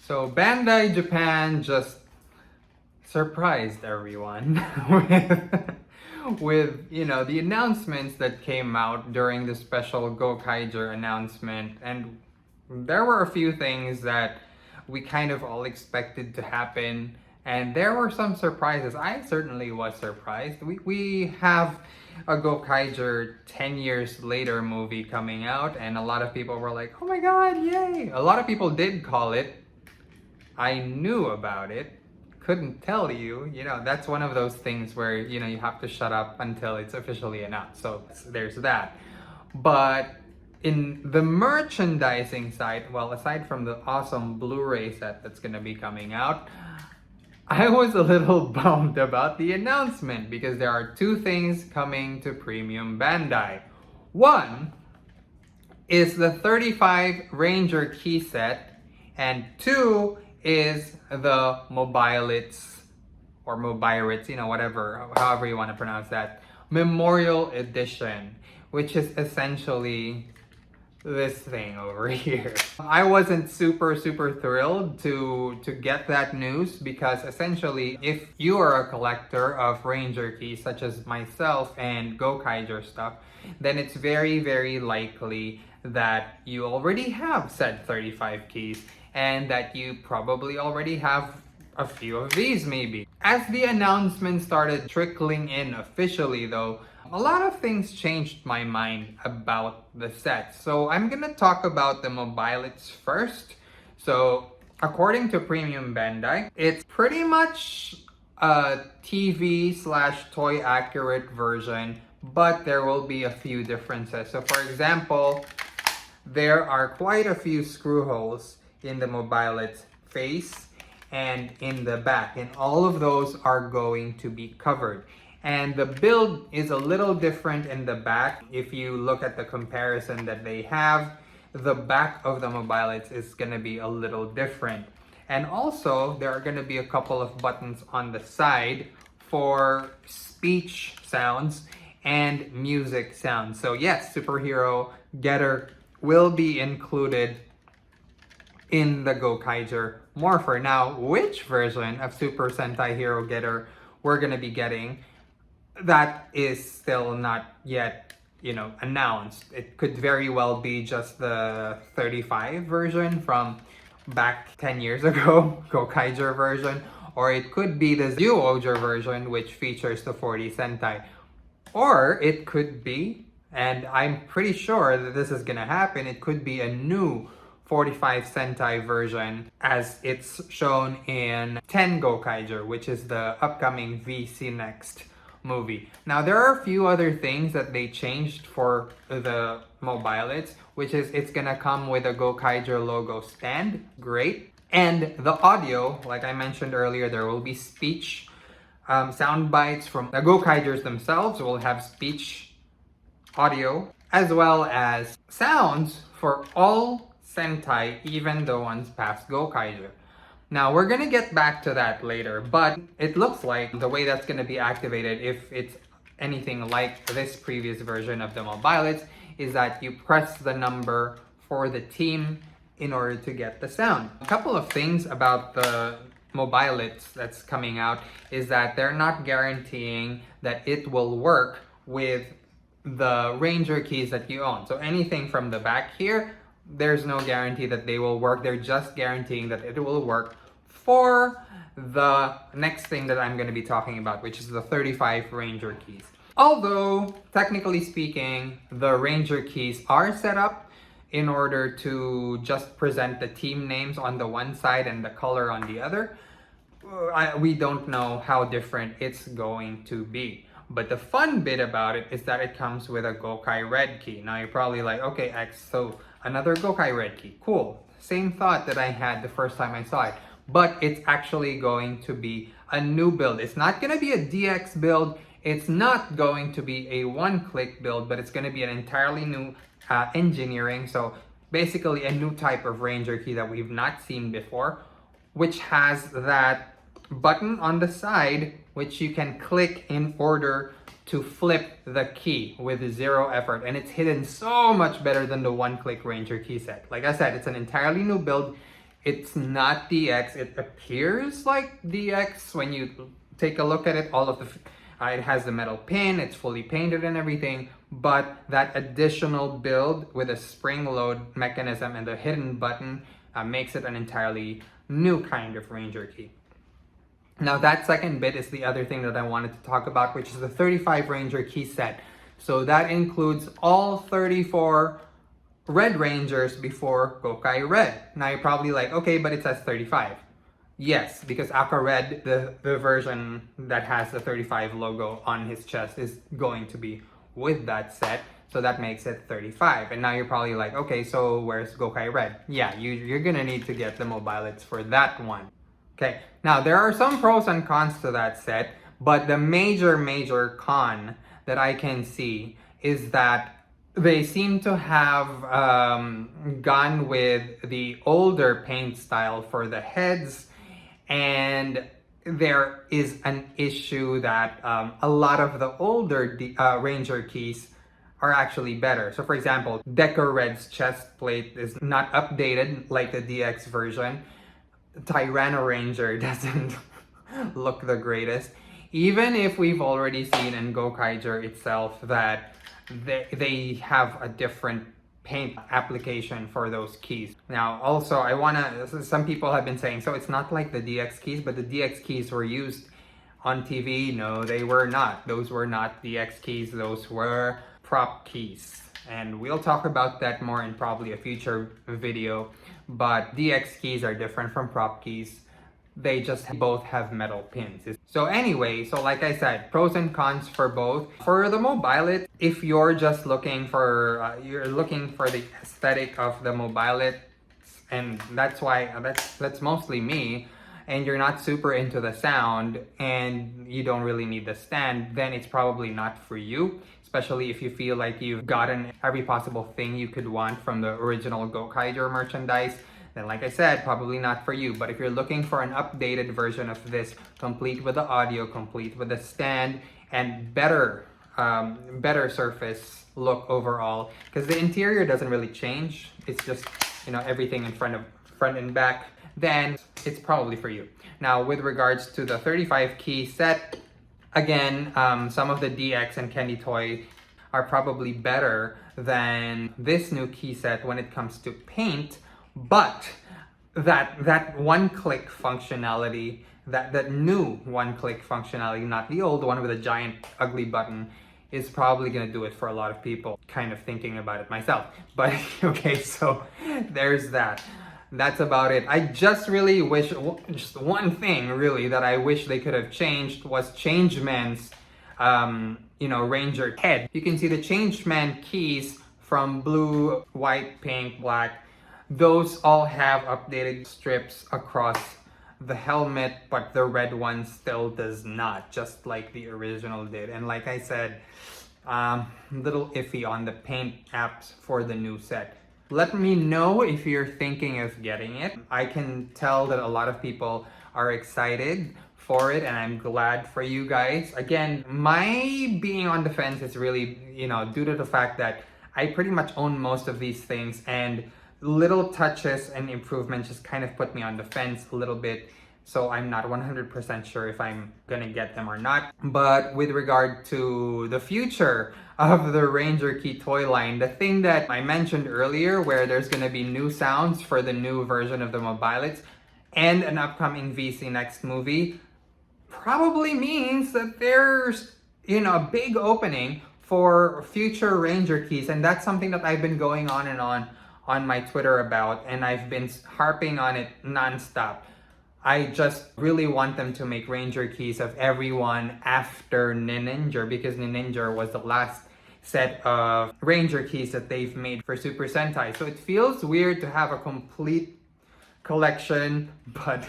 So Bandai Japan just surprised everyone with the announcements that came out during the special Gokaiger announcement, and there were a few things that we kind of all expected to happen, and there were some surprises. I certainly was surprised. We have a Gokaiger 10 years later movie coming out, and a lot of people were like, oh my god, yay! A lot of people did call it. I knew about it, couldn't tell you. That's one of those things where you have to shut up until it's officially announced. So there's that. But in the merchandising side, well, aside from the awesome Blu-ray set that's gonna be coming out, I was a little bummed about the announcement because there are two things coming to Premium Bandai. One is the 35 Ranger key set, and two is the Mobilates, or Mobilates, whatever, however you want to pronounce that, Memorial Edition, which is essentially this thing over here. I wasn't super thrilled to get that news because essentially if you are a collector of Ranger keys such as myself and Gokaiger stuff, then it's very likely that you already have said 35 keys and that you probably already have a few of these maybe. As the announcement started trickling in officially though, a lot of things changed my mind about the set. So I'm gonna talk about the Mobilates first. So according to Premium Bandai, it's pretty much a TV/toy accurate version, but there will be a few differences. So for example, there are quite a few screw holes in the Mobilates face and in the back, and all of those are going to be covered. And the build is a little different in the back. If you look at the comparison that they have, the back of the Mobilates is gonna be a little different. And also, there are gonna be a couple of buttons on the side for speech sounds and music sounds. So yes, Superhero Getter will be included in the Gokaiger Morpher. Now, which version of Super Sentai Hero Getter we're gonna be getting, that is still not yet, announced. It could very well be just the 35 version from back 10 years ago, Gokaiger version, or it could be the Zyuohger version, which features the 40 Sentai. Or it could be, and I'm pretty sure that this is gonna happen, it could be a new 45 Sentai version as it's shown in 10 Gokaiger, which is the upcoming VC Next movie. Now there are a few other things that they changed for the Mobilates, which is it's gonna come with a Gokaiger logo stand, great. And the audio, like I mentioned earlier, there will be speech sound bites from the Gokaigers themselves. Will have speech audio as well as sounds for all Sentai, even the ones past Gokaiger. Now, we're gonna get back to that later, but it looks like the way that's gonna be activated, if it's anything like this previous version of the Mobilates, is that you press the number for the team in order to get the sound. A couple of things about the Mobilates that's coming out is that they're not guaranteeing that it will work with the Ranger keys that you own. So anything from the back here, there's no guarantee that they will work. They're just guaranteeing that it will work for the next thing that I'm going to be talking about, which is the 35 Ranger keys. Although, technically speaking, the Ranger keys are set up in order to just present the team names on the one side and the color on the other. We don't know how different it's going to be. But the fun bit about it is that it comes with a Gokai Red key. Now you're probably like, okay, X, so another Gokai Red key. Cool. Same thought that I had the first time I saw it. But it's actually going to be a new build. It's not going to be a DX build. It's not going to be a one-click build, but it's going to be an entirely new engineering. So basically a new type of Ranger key that we've not seen before, which has that button on the side, which you can click in order to flip the key with zero effort. And it's hidden so much better than the one-click Ranger key set. Like I said, it's an entirely new build. It's not DX. It appears like DX when you take a look at it. It has the metal pin, it's fully painted and everything, but that additional build with a spring load mechanism and the hidden button makes it an entirely new kind of Ranger key. Now that second bit is the other thing that I wanted to talk about, which is the 35 Ranger key set. So that includes all 34 Red Rangers before Gokai Red. Now you're probably like, okay, but it says 35. Yes, because Aqua Red, the version that has the 35 logo on his chest, is going to be with that set. So that makes it 35. And now you're probably like, okay, so where's Gokai Red? Yeah, you're gonna need to get the Mobilates for that one. Okay, now there are some pros and cons to that set, but the major con that I can see is that they seem to have gone with the older paint style for the heads, and there is an issue that a lot of the older Ranger keys are actually better. So for example, Deca Red's chest plate is not updated like the DX version. Tyranno Ranger doesn't look the greatest. Even if we've already seen in Gokaiger itself that they have a different paint application for those keys. Now also some people have been saying, so it's not like the DX keys, but the DX keys were used on TV. No, they were not. Those were not DX keys, those were prop keys. And we'll talk about that more in probably a future video. But DX keys are different from prop keys. They just both have metal pins. So anyway, so like I said, pros and cons for both. For the Mobilate, if you're just looking for the aesthetic of the Mobilate, and that's mostly me, and you're not super into the sound and you don't really need the stand, then it's probably not for you. Especially if you feel like you've gotten every possible thing you could want from the original Gokaiger merchandise, then like I said, probably not for you. But if you're looking for an updated version of this, complete with the audio, complete with the stand, and better surface look overall, because the interior doesn't really change, it's just, everything in front and back, then it's probably for you. Now with regards to the 35 key set, again, some of the DX and Candy Toy are probably better than this new key set when it comes to paint, but that one-click functionality, that new one-click functionality, not the old one with a giant ugly button, is probably gonna do it for a lot of people. Kind of thinking about it myself, but okay, so there's that. That's about it. I just really wish, just one thing really that I wish they could have changed was Changeman's, Ranger head. You can see the Changeman keys from blue, white, pink, black. Those all have updated strips across the helmet, but the red one still does not, just like the original did. And like I said, little iffy on the paint apps for the new set. Let me know if you're thinking of getting it. I can tell that a lot of people are excited for it, and I'm glad for you guys. Again, my being on the fence is really, due to the fact that I pretty much own most of these things, and little touches and improvements just kind of put me on the fence a little bit. So I'm not 100% sure if I'm gonna get them or not. But with regard to the future of the Ranger Key toy line, the thing that I mentioned earlier, where there's gonna be new sounds for the new version of the Mobilates and an upcoming VC Next movie, probably means that there's, a big opening for future Ranger Keys. And that's something that I've been going on and on my Twitter about, and I've been harping on it nonstop. I just really want them to make Ranger keys of everyone after Ninja, because Ninja was the last set of Ranger keys that they've made for Super Sentai. So it feels weird to have a complete collection, but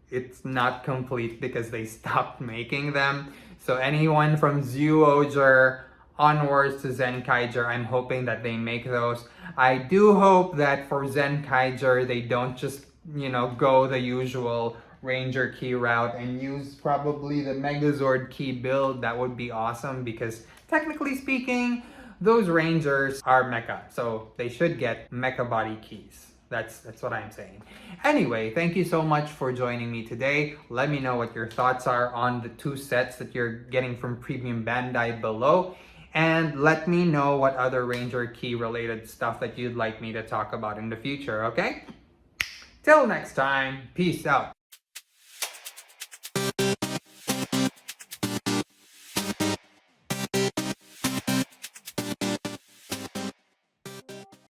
it's not complete because they stopped making them. So anyone from Zyuohger onwards to Zenkaiger, I'm hoping that they make those. I do hope that for Zenkaiger, they don't just go the usual Ranger key route and use probably the Megazord key build. That would be awesome, because technically speaking, those Rangers are mecha, so they should get mecha body keys. That's what I'm saying. Anyway, thank you so much for joining me today. Let me know what your thoughts are on the 2 sets that you're getting from Premium Bandai below. And let me know what other Ranger key related stuff that you'd like me to talk about in the future, okay? Till next time, peace out.